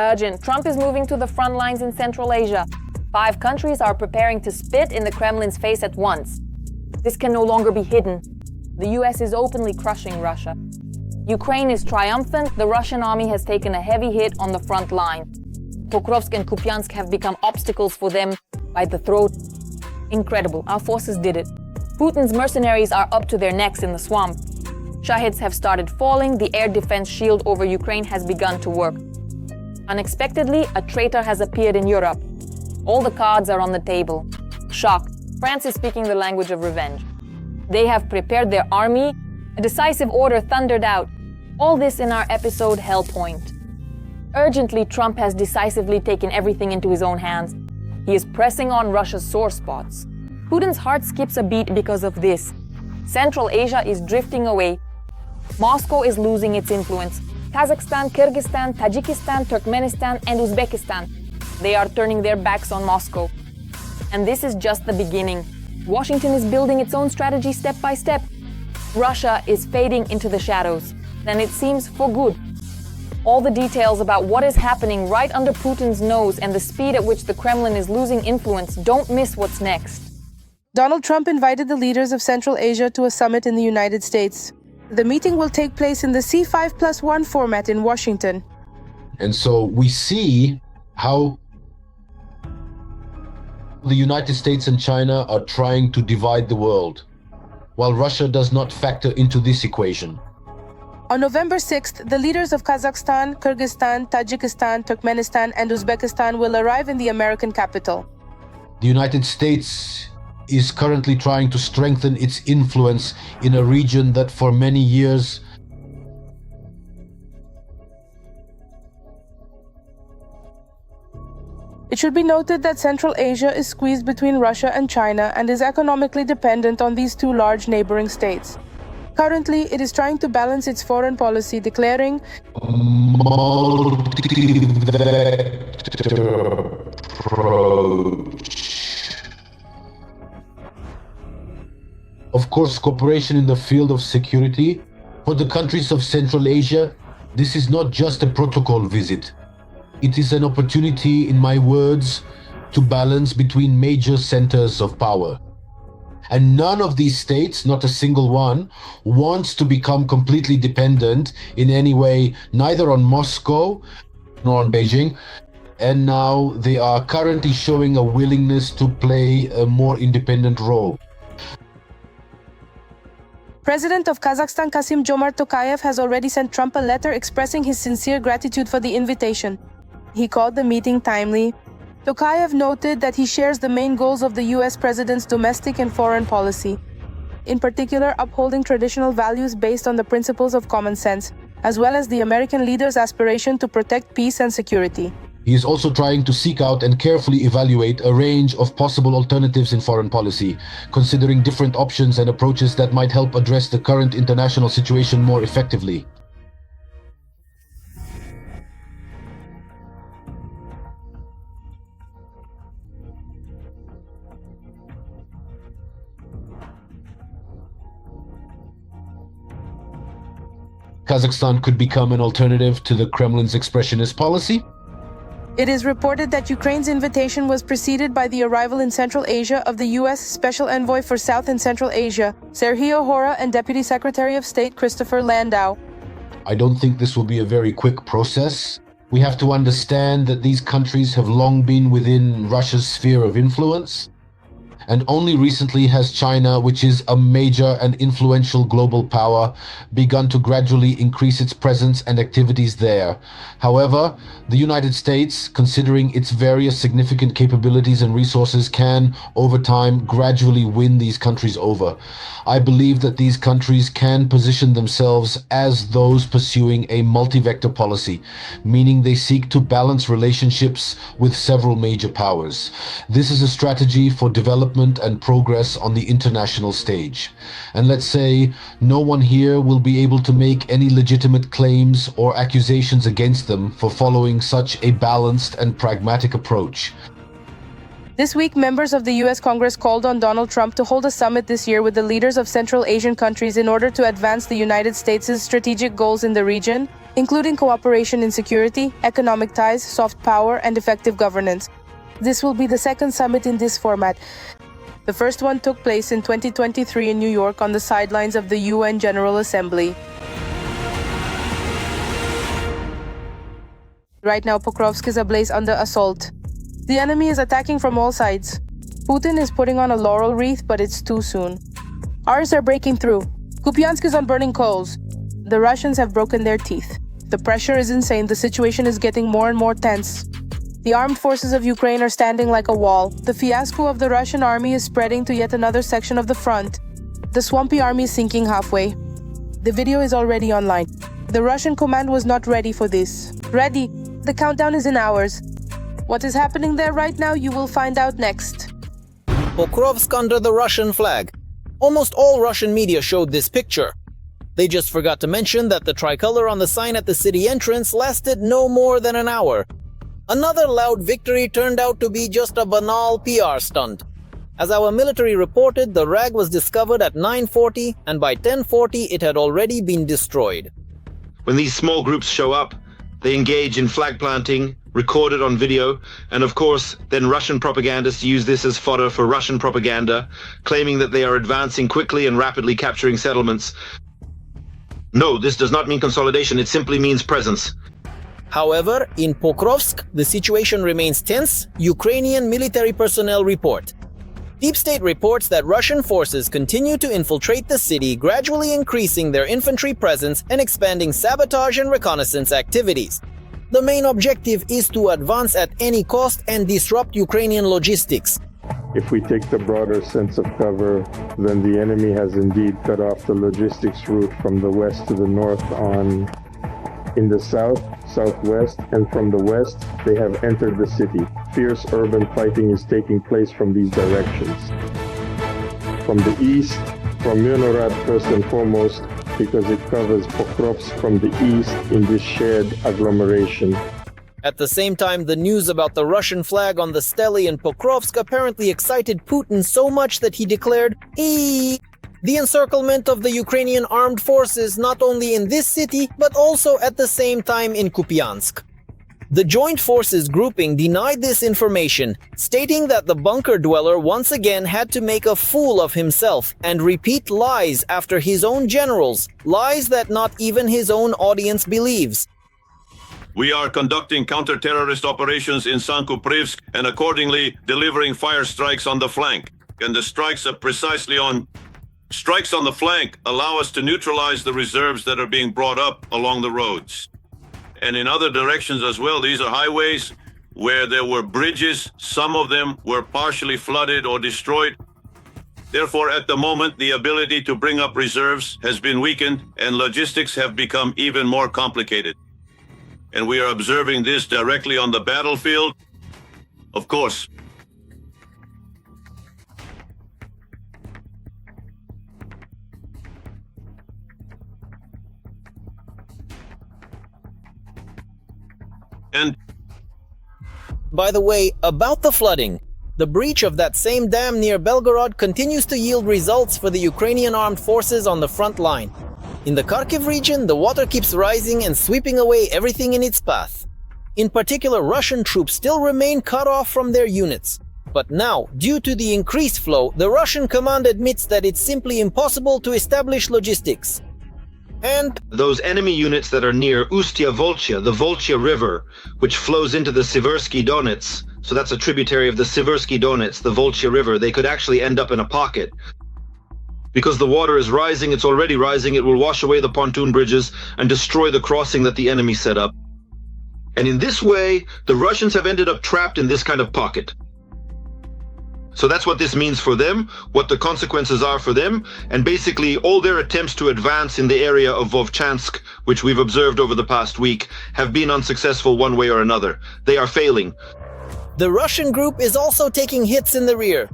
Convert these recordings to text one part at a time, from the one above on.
Urgent. Trump is moving to the front lines in Central Asia. 5 countries are preparing to spit in the Kremlin's face at once. This can no longer be hidden. The US is openly crushing Russia. Ukraine is triumphant. The Russian army has taken a heavy hit on the front line. Pokrovsk and Kupyansk have become obstacles for them by the throat. Incredible. Our forces did it. Putin's mercenaries are up to their necks in the swamp. Shaheds have started falling. The air defense shield over Ukraine has begun to work. Unexpectedly, a traitor has appeared in Europe. All the cards are on the table. Shock. France is speaking the language of revenge. They have prepared their army. A decisive order thundered out. All this in our episode Hellpoint. Urgently, Trump has decisively taken everything into his own hands. He is pressing on Russia's sore spots. Putin's heart skips a beat because of this. Central Asia is drifting away. Moscow is losing its influence. Kazakhstan, Kyrgyzstan, Tajikistan, Turkmenistan, and Uzbekistan. They are turning their backs on Moscow. And this is just the beginning. Washington is building its own strategy step by step. Russia is fading into the shadows. And it seems for good. All the details about what is happening right under Putin's nose and the speed at which the Kremlin is losing influence, don't miss what's next. Donald Trump invited the leaders of Central Asia to a summit in the United States. The meeting will take place in the C5+1 format in Washington. And so we see how the United States and China are trying to divide the world, while Russia does not factor into this equation. On November 6th, the leaders of Kazakhstan, Kyrgyzstan, Tajikistan, Turkmenistan, and Uzbekistan will arrive in the American capital. The United States is currently trying to strengthen its influence in a region that for many years It should be noted that Central Asia is squeezed between Russia and China and is economically dependent on these 2 large neighboring states. Currently, it is trying to balance its foreign policy, declaring Of course, cooperation in the field of security. For the countries of Central Asia, this is not just a protocol visit. It is an opportunity, in my words, to balance between major centers of power. And none of these states, not a single one, wants to become completely dependent in any way, neither on Moscow nor on Beijing. And now they are currently showing a willingness to play a more independent role. President of Kazakhstan Kassym-Jomart Tokayev has already sent Trump a letter expressing his sincere gratitude for the invitation. He called the meeting timely. Tokayev noted that he shares the main goals of the US president's domestic and foreign policy, in particular upholding traditional values based on the principles of common sense, as well as the American leader's aspiration to protect peace and security. He is also trying to seek out and carefully evaluate a range of possible alternatives in foreign policy, considering different options and approaches that might help address the current international situation more effectively. Kazakhstan could become an alternative to the Kremlin's expressionist policy. It is reported that Ukraine's invitation was preceded by the arrival in Central Asia of the U.S. Special Envoy for South and Central Asia, Sergio Hora, and Deputy Secretary of State Christopher Landau. I don't think this will be a very quick process. We have to understand that these countries have long been within Russia's sphere of influence. And only recently has China, which is a major and influential global power, begun to gradually increase its presence and activities there. However, the United States, considering its various significant capabilities and resources, can, over time, gradually win these countries over. I believe that these countries can position themselves as those pursuing a multi-vector policy, meaning they seek to balance relationships with several major powers. This is a strategy for development and progress on the international stage. And let's say no one here will be able to make any legitimate claims or accusations against them for following such a balanced and pragmatic approach. This week, members of the U.S. Congress called on Donald Trump to hold a summit this year with the leaders of Central Asian countries in order to advance the United States' strategic goals in the region. including cooperation in security, economic ties, soft power, and effective governance. This will be the second summit in this format. The first one took place in 2023 in New York on the sidelines of the UN General Assembly. Right now, Pokrovsk is ablaze under assault. The enemy is attacking from all sides. Putin is putting on a laurel wreath, but it's too soon. Ours are breaking through. Kupyansk is on burning coals. The Russians have broken their teeth. The pressure is insane. The situation is getting more and more tense. The armed forces of Ukraine are standing like a wall. The fiasco of the Russian army is spreading to yet another section of the front. The swampy army is sinking halfway. The video is already online. The Russian command was not ready for this. Ready. The countdown is in hours. What is happening there right now, you will find out next. Pokrovsk under the Russian flag. Almost all Russian media showed this picture. They just forgot to mention that the tricolor on the sign at the city entrance lasted no more than an hour. Another loud victory turned out to be just a banal PR stunt. As our military reported, the rag was discovered at 9:40, and by 10:40 it had already been destroyed. When these small groups show up, they engage in flag planting, recorded on video, and of course, then Russian propagandists use this as fodder for Russian propaganda, claiming that they are advancing quickly and rapidly capturing settlements. No, this does not mean consolidation, it simply means presence. However, in Pokrovsk, the situation remains tense, Ukrainian military personnel report. Deep State reports that Russian forces continue to infiltrate the city, gradually increasing their infantry presence and expanding sabotage and reconnaissance activities. The main objective is to advance at any cost and disrupt Ukrainian logistics. If we take the broader sense of cover, then the enemy has indeed cut off the logistics route from the west to the north in the south, southwest, and from the west, they have entered the city. Fierce urban fighting is taking place from these directions. From the east, from Myrnorad first and foremost, because it covers Pokrovsk from the east in this shared agglomeration. At the same time, the news about the Russian flag on the stele in Pokrovsk apparently excited Putin so much that he declared the encirclement of the Ukrainian armed forces not only in this city, but also at the same time in Kupyansk. The Joint Forces grouping denied this information, stating that the bunker dweller once again had to make a fool of himself and repeat lies after his own generals, lies that not even his own audience believes. We are conducting counter-terrorist operations in Kupyansk and accordingly delivering fire strikes on the flank. And the strikes on the flank allow us to neutralize the reserves that are being brought up along the roads. And in other directions as well, these are highways where there were bridges. Some of them were partially flooded or destroyed. Therefore, at the moment, the ability to bring up reserves has been weakened and logistics have become even more complicated. And we are observing this directly on the battlefield. Of course, and by the way, about the flooding, the breach of that same dam near Belgorod continues to yield results for the Ukrainian armed forces on the front line. In the Kharkiv region, the water keeps rising and sweeping away everything in its path. In particular, Russian troops still remain cut off from their units. But now, due to the increased flow, the Russian command admits that it's simply impossible to establish logistics. And those enemy units that are near Ustya Volchya, the Volchya River, which flows into the Siversky Donets, so that's a tributary of the Siversky Donets, the Volchya River, they could actually end up in a pocket. Because the water is rising, it's already rising, it will wash away the pontoon bridges and destroy the crossing that the enemy set up. And in this way, the Russians have ended up trapped in this kind of pocket. So that's what this means for them, what the consequences are for them, and basically all their attempts to advance in the area of Vovchansk, which we've observed over the past week, have been unsuccessful one way or another. They are failing. the Russian group is also taking hits in the rear.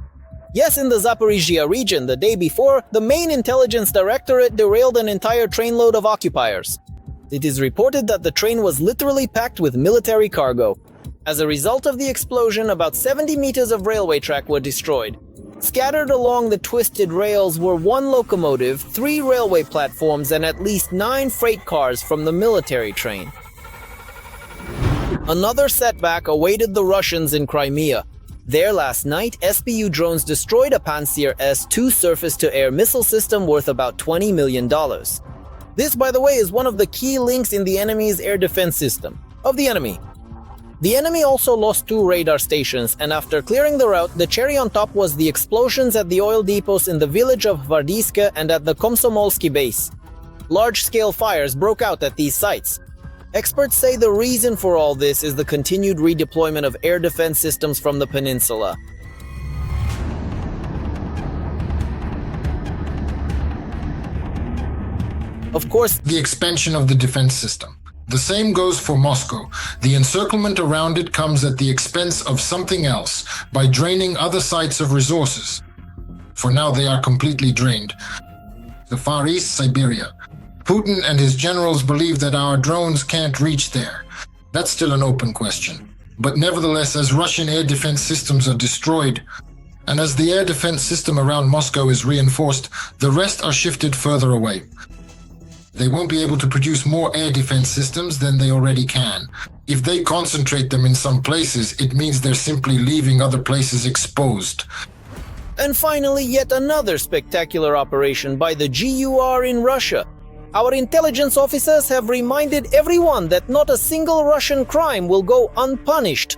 Yes, in the Zaporizhia region, the day before, the main intelligence directorate derailed an entire trainload of occupiers. It is reported that the train was literally packed with military cargo. As a result of the explosion, about 70 meters of railway track were destroyed. Scattered along the twisted rails were 1 locomotive, 3 railway platforms, and at least 9 freight cars from the military train. Another setback awaited the Russians in Crimea. There last night, SBU drones destroyed a Pantsir S-2 surface-to-air missile system worth about $20 million. This, by the way, is one of the key links in the enemy's air defense system. Of the enemy. The enemy also lost 2 radar stations, and after clearing the route, the cherry on top was the explosions at the oil depots in the village of Gvardiiska and at the Komsomolsky base. Large-scale fires broke out at these sites. Experts say the reason for all this is the continued redeployment of air defense systems from the peninsula. Of course, the expansion of the defense system. The same goes for Moscow. The encirclement around it comes at the expense of something else, by draining other sites of resources. For now, they are completely drained. The Far East, Siberia. Putin and his generals believe that our drones can't reach there. That's still an open question. But nevertheless, as Russian air defense systems are destroyed, and as the air defense system around Moscow is reinforced, the rest are shifted further away. They won't be able to produce more air defense systems than they already can. If they concentrate them in some places, it means they're simply leaving other places exposed. And finally, yet another spectacular operation by the GUR in Russia. Our intelligence officers have reminded everyone that not a single Russian crime will go unpunished.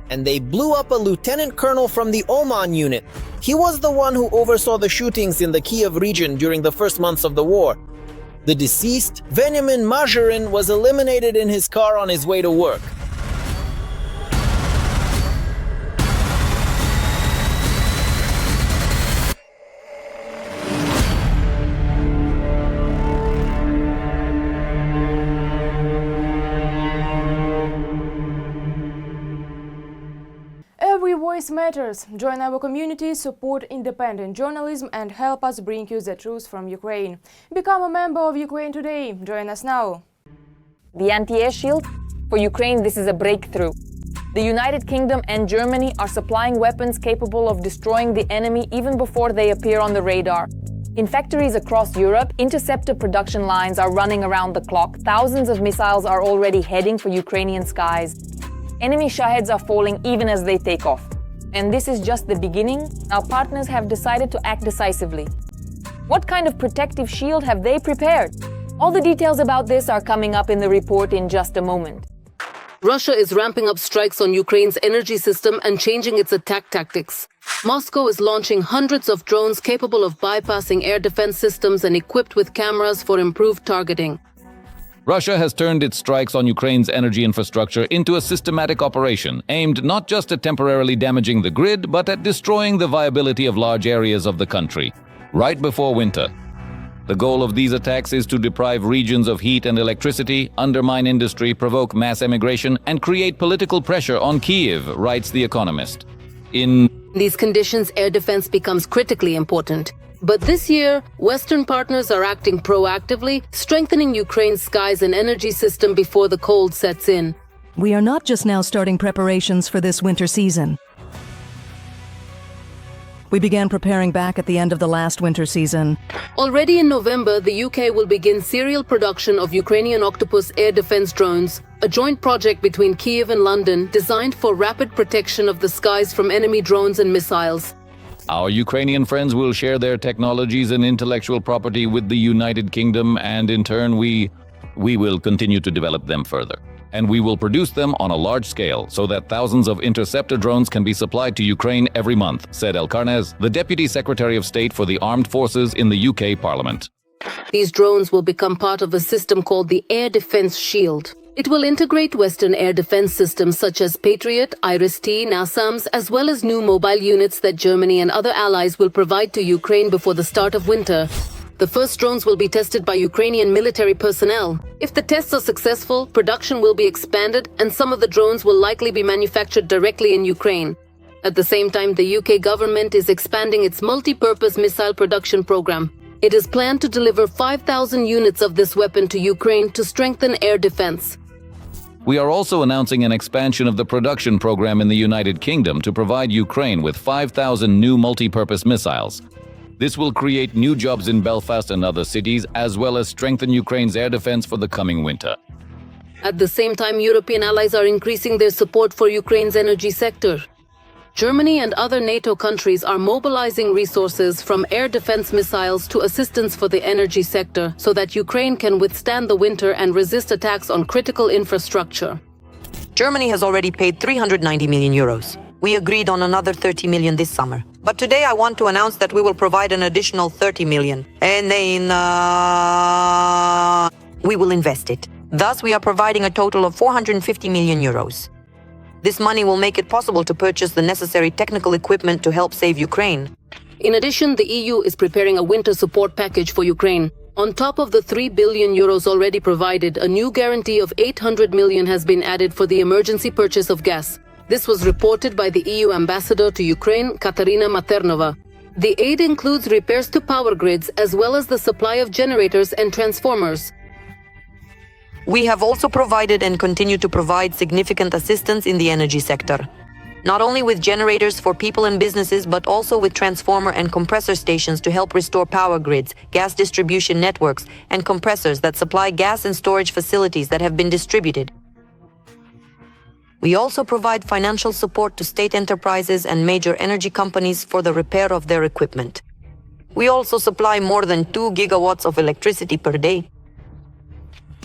And they blew up a lieutenant colonel from the Oman unit. He was the one who oversaw the shootings in the Kiev region during the first months of the war. The deceased, Veniamin Mazurin, was eliminated in his car on his way to work. Every voice matters. Join our community, support independent journalism and help us bring you the truth from Ukraine. Become a member of Ukraine today. Join us now. The anti-air shield? For Ukraine, this is a breakthrough. The United Kingdom and Germany are supplying weapons capable of destroying the enemy even before they appear on the radar. In factories across Europe, interceptor production lines are running around the clock. Thousands of missiles are already heading for Ukrainian skies. Enemy Shaheds are falling even as they take off. And this is just the beginning. Our partners have decided to act decisively. What kind of protective shield have they prepared? All the details about this are coming up in the report in just a moment. Russia is ramping up strikes on Ukraine's energy system and changing its attack tactics. Moscow is launching hundreds of drones capable of bypassing air defense systems and equipped with cameras for improved targeting. Russia has turned its strikes on Ukraine's energy infrastructure into a systematic operation aimed not just at temporarily damaging the grid, but at destroying the viability of large areas of the country, right before winter. The goal of these attacks is to deprive regions of heat and electricity, undermine industry, provoke mass emigration, and create political pressure on Kyiv, writes The Economist. In these conditions, air defense becomes critically important. But this year, Western partners are acting proactively, strengthening Ukraine's skies and energy system before the cold sets in. We are not just now starting preparations for this winter season. We began preparing back at the end of the last winter season. Already in November, the UK will begin serial production of Ukrainian Octopus air defense drones, a joint project between Kyiv and London designed for rapid protection of the skies from enemy drones and missiles. Our Ukrainian friends will share their technologies and intellectual property with the United Kingdom, and in turn we will continue to develop them further. And we will produce them on a large scale so that thousands of interceptor drones can be supplied to Ukraine every month, said Elkarnez, the Deputy Secretary of State for the Armed Forces in the UK Parliament. These drones will become part of a system called the Air Defense Shield. It will integrate Western air defense systems such as Patriot, Iris-T, NASAMS, as well as new mobile units that Germany and other allies will provide to Ukraine before the start of winter. The first drones will be tested by Ukrainian military personnel. If the tests are successful, production will be expanded and some of the drones will likely be manufactured directly in Ukraine. At the same time, the UK government is expanding its multi-purpose missile production program. It is planned to deliver 5,000 units of this weapon to Ukraine to strengthen air defense. We are also announcing an expansion of the production program in the United Kingdom to provide Ukraine with 5,000 new multi-purpose missiles. This will create new jobs in Belfast and other cities, as well as strengthen Ukraine's air defense for the coming winter. At the same time, European allies are increasing their support for Ukraine's energy sector. Germany and other NATO countries are mobilizing resources from air defense missiles to assistance for the energy sector so that Ukraine can withstand the winter and resist attacks on critical infrastructure. Germany has already paid 390 million euros. We agreed on another 30 million this summer. But today I want to announce that we will provide an additional 30 million. And then we will invest it. Thus, we are providing a total of 450 million euros. This money will make it possible to purchase the necessary technical equipment to help save Ukraine. In addition, the EU is preparing a winter support package for Ukraine. On top of the 3 billion euros already provided, a new guarantee of 800 million has been added for the emergency purchase of gas. This was reported by the EU ambassador to Ukraine, Katarina Maternova. The aid includes repairs to power grids as well as the supply of generators and transformers. We have also provided and continue to provide significant assistance in the energy sector. Not only with generators for people and businesses, but also with transformer and compressor stations to help restore power grids, gas distribution networks, and compressors that supply gas and storage facilities that have been distributed. We also provide financial support to state enterprises and major energy companies for the repair of their equipment. We also supply more than 2 gigawatts of electricity per day.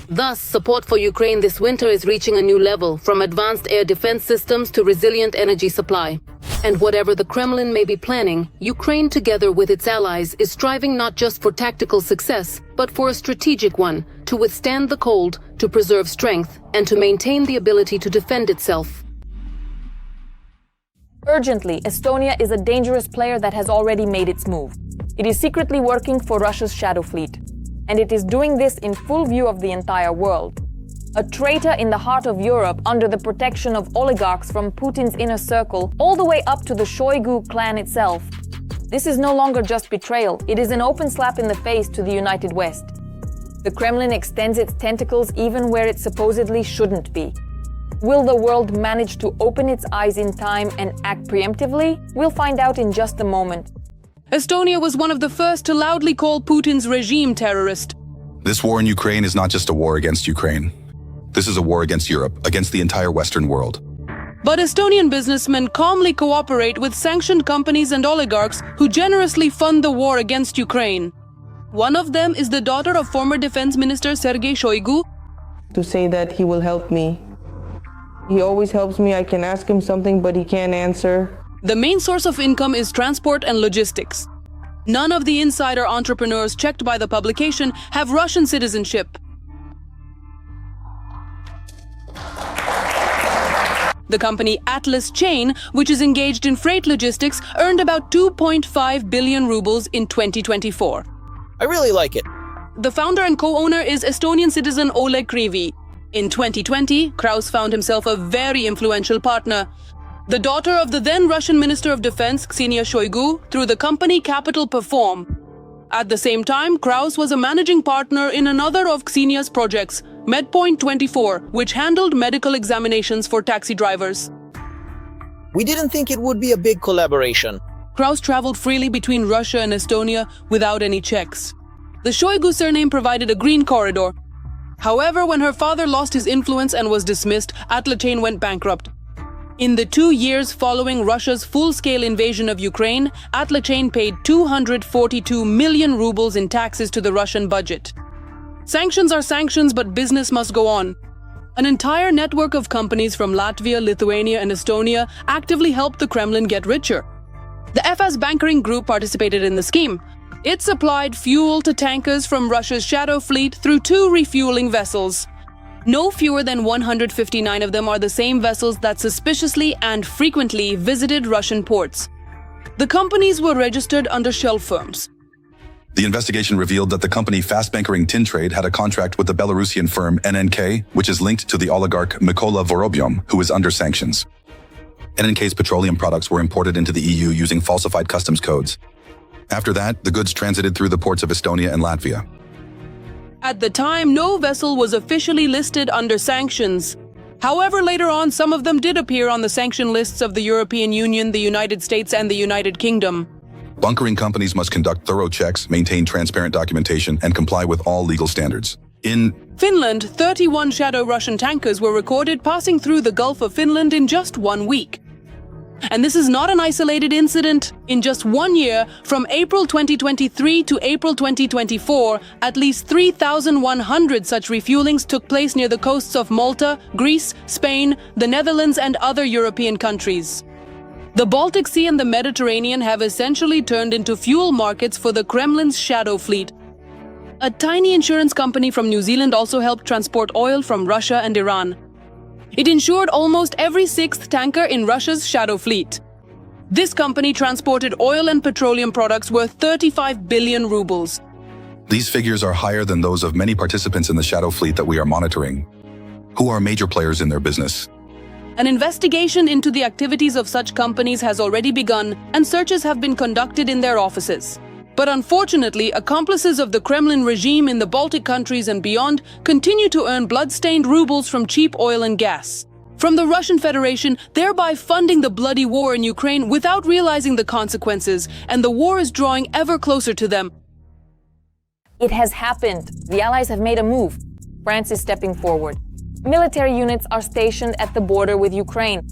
Thus, support for Ukraine this winter is reaching a new level, from advanced air defense systems to resilient energy supply. And whatever the Kremlin may be planning, Ukraine, together with its allies, is striving not just for tactical success, but for a strategic one, to withstand the cold, to preserve strength, and to maintain the ability to defend itself. Urgently, Estonia is a dangerous player that has already made its move. It is secretly working for Russia's shadow fleet. And it is doing this in full view of the entire world. A traitor in the heart of Europe under the protection of oligarchs from Putin's inner circle, all the way up to the Shoigu clan itself. This is no longer just betrayal, it is an open slap in the face to the United West. The Kremlin extends its tentacles even where it supposedly shouldn't be. Will the world manage to open its eyes in time and act preemptively? We'll find out in just a moment. Estonia was one of the first to loudly call Putin's regime terrorist. This war in Ukraine is not just a war against Ukraine. This is a war against Europe, against the entire Western world. But Estonian businessmen calmly cooperate with sanctioned companies and oligarchs who generously fund the war against Ukraine. One of them is the daughter of former Defense Minister Sergei Shoigu. To say that he will help me. He always helps me. I can ask him something, but he can't answer. The main source of income is transport and logistics. None of the insider entrepreneurs checked by the publication have Russian citizenship. The company Atlas Chain, which is engaged in freight logistics, earned about 2.5 billion rubles in 2024. I really like it. The founder and co-owner is Estonian citizen Oleg Krivi. In 2020, Kraus found himself a very influential partner. The daughter of the then Russian Minister of Defense, Ksenia Shoigu, through the company Capital Perform. At the same time, Kraus was a managing partner in another of Ksenia's projects, MedPoint 24, which handled medical examinations for taxi drivers. We didn't think it would be a big collaboration. Kraus traveled freely between Russia and Estonia without any checks. The Shoigu surname provided a green corridor. However, when her father lost his influence and was dismissed, Atlas Chain went bankrupt. In the 2 years following Russia's full-scale invasion of Ukraine, Atlas Chain paid 242 million rubles in taxes to the Russian budget. Sanctions are sanctions, but business must go on. An entire network of companies from Latvia, Lithuania, and Estonia actively helped the Kremlin get richer. The FS Bankering Group participated in the scheme. It supplied fuel to tankers from Russia's shadow fleet through 2 refueling vessels. No fewer than 159 of them are the same vessels that suspiciously and frequently visited Russian ports. The companies were registered under shell firms. The investigation revealed that the company Fast Bankering Tin Trade had a contract with the Belarusian firm NNK, which is linked to the oligarch Mykola Vorobyom, who is under sanctions. NNK's petroleum products were imported into the EU using falsified customs codes. After that, the goods transited through the ports of Estonia and Latvia. At the time, no vessel was officially listed under sanctions. However, later on, some of them did appear on the sanction lists of the European Union, the United States, and the United Kingdom. Bunkering companies must conduct thorough checks, maintain transparent documentation, and comply with all legal standards. In Finland, 31 shadow Russian tankers were recorded passing through the Gulf of Finland in just 1 week. And this is not an isolated incident. In just 1 year, from April 2023 to April 2024, at least 3,100 such refuelings took place near the coasts of Malta, Greece, Spain, the Netherlands, and other European countries. The Baltic Sea and the Mediterranean have essentially turned into fuel markets for the Kremlin's shadow fleet. A tiny insurance company from New Zealand also helped transport oil from Russia and Iran. It insured almost every 6th tanker in Russia's shadow fleet. This company transported oil and petroleum products worth 35 billion rubles. These figures are higher than those of many participants in the shadow fleet that we are monitoring, who are major players in their business. An investigation into the activities of such companies has already begun, and searches have been conducted in their offices. But unfortunately, accomplices of the Kremlin regime in the Baltic countries and beyond continue to earn blood-stained rubles from cheap oil and gas from the Russian Federation, thereby funding the bloody war in Ukraine without realizing the consequences, and the war is drawing ever closer to them. It has happened. The Allies have made a move. France is stepping forward. Military units are stationed at the border with Ukraine.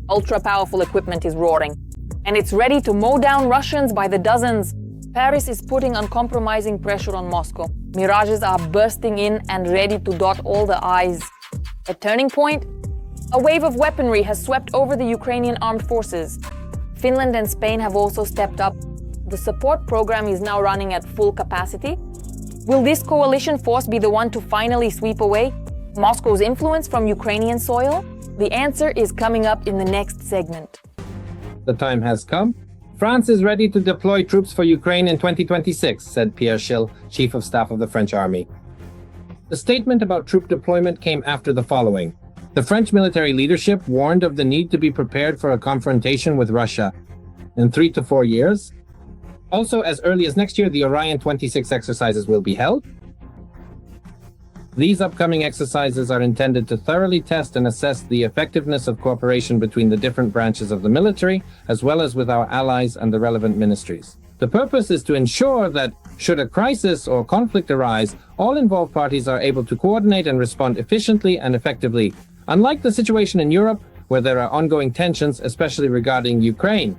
Ultra-powerful equipment is roaring. And it's ready to mow down Russians by the dozens. Paris is putting uncompromising pressure on Moscow. Mirages are bursting in and ready to dot all the I's. A turning point? A wave of weaponry has swept over the Ukrainian armed forces. Finland and Spain have also stepped up. The support program is now running at full capacity. Will this coalition force be the one to finally sweep away Moscow's influence from Ukrainian soil? The answer is coming up in the next segment. The time has come. France is ready to deploy troops for Ukraine in 2026, said Pierre Schill, Chief of Staff of the French Army. The statement about troop deployment came after the following. The French military leadership warned of the need to be prepared for a confrontation with Russia in 3 to 4 years. Also, as early as next year, the Orion 26 exercises will be held. These upcoming exercises are intended to thoroughly test and assess the effectiveness of cooperation between the different branches of the military, as well as with our allies and the relevant ministries. The purpose is to ensure that, should a crisis or conflict arise, all involved parties are able to coordinate and respond efficiently and effectively. Unlike the situation in Europe, where there are ongoing tensions, especially regarding Ukraine,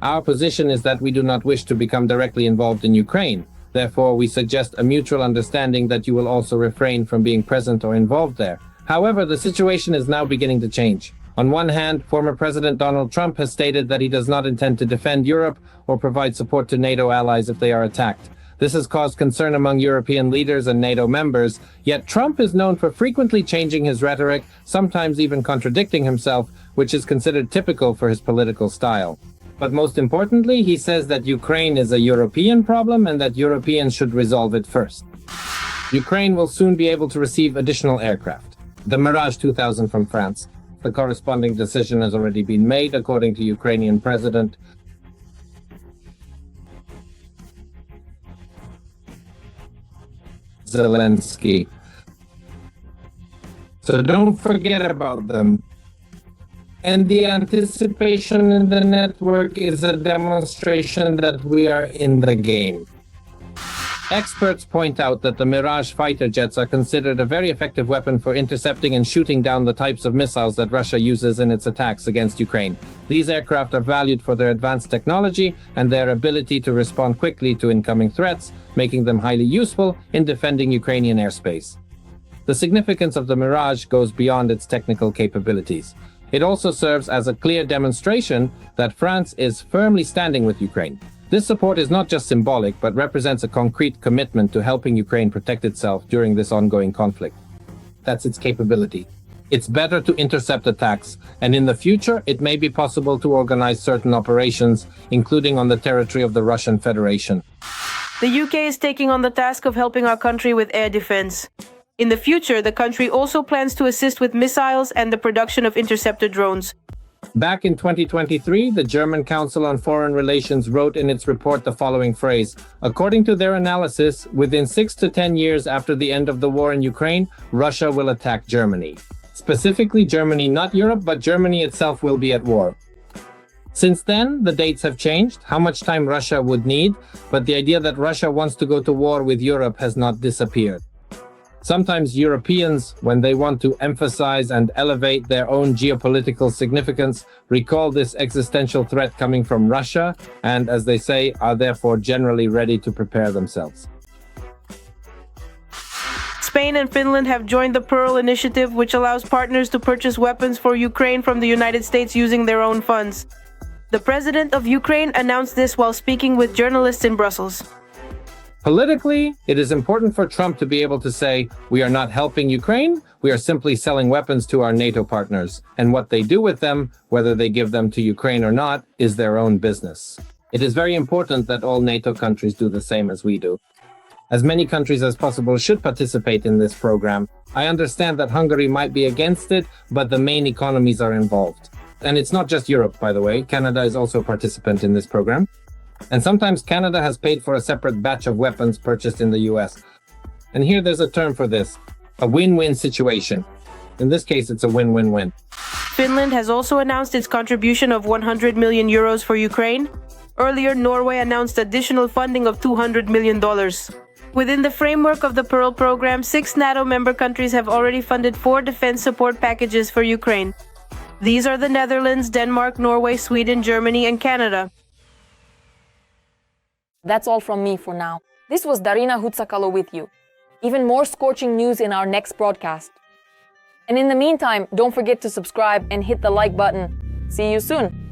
our position is that we do not wish to become directly involved in Ukraine. Therefore, we suggest a mutual understanding that you will also refrain from being present or involved there. However, the situation is now beginning to change. On one hand, former President Donald Trump has stated that he does not intend to defend Europe or provide support to NATO allies if they are attacked. This has caused concern among European leaders and NATO members, yet Trump is known for frequently changing his rhetoric, sometimes even contradicting himself, which is considered typical for his political style. But most importantly, he says that Ukraine is a European problem and that Europeans should resolve it first. Ukraine will soon be able to receive additional aircraft. The Mirage 2000 from France. The corresponding decision has already been made, according to Ukrainian President Zelensky. So don't forget about them. And the anticipation in the network is a demonstration that we are in the game. Experts point out that the Mirage fighter jets are considered a very effective weapon for intercepting and shooting down the types of missiles that Russia uses in its attacks against Ukraine. These aircraft are valued for their advanced technology and their ability to respond quickly to incoming threats, making them highly useful in defending Ukrainian airspace. The significance of the Mirage goes beyond its technical capabilities. It also serves as a clear demonstration that France is firmly standing with Ukraine. This support is not just symbolic, but represents a concrete commitment to helping Ukraine protect itself during this ongoing conflict. That's its capability. It's better to intercept attacks, and in the future, it may be possible to organize certain operations, including on the territory of the Russian Federation. The UK is taking on the task of helping our country with air defense. In the future, the country also plans to assist with missiles and the production of interceptor drones. Back in 2023, the German Council on Foreign Relations wrote in its report the following phrase: according to their analysis, within 6 to 10 years after the end of the war in Ukraine, Russia will attack Germany. Specifically Germany, not Europe, but Germany itself will be at war. Since then, the dates have changed, how much time Russia would need, but the idea that Russia wants to go to war with Europe has not disappeared. Sometimes Europeans, when they want to emphasize and elevate their own geopolitical significance, recall this existential threat coming from Russia, and, as they say, are therefore generally ready to prepare themselves. Spain and Finland have joined the Pearl Initiative, which allows partners to purchase weapons for Ukraine from the United States using their own funds. The president of Ukraine announced this while speaking with journalists in Brussels. Politically, it is important for Trump to be able to say, we are not helping Ukraine, we are simply selling weapons to our NATO partners, and what they do with them, whether they give them to Ukraine or not, is their own business. It is very important that all NATO countries do the same as we do. As many countries as possible should participate in this program. I understand that Hungary might be against it, but the main economies are involved. And it's not just Europe, by the way. Canada is also a participant in this program. And sometimes Canada has paid for a separate batch of weapons purchased in the US. And here there's a term for this, a win-win situation. In this case, it's a win-win-win. Finland has also announced its contribution of 100 million euros for Ukraine. Earlier, Norway announced additional funding of $200 million. Within the framework of the Pearl program, 6 NATO member countries have already funded 4 defense support packages for Ukraine. These are the Netherlands, Denmark, Norway, Sweden, Germany, and Canada. That's all from me for now. This was Darina Hutsakalo with you. Even more scorching news in our next broadcast. And in the meantime, don't forget to subscribe and hit the like button. See you soon.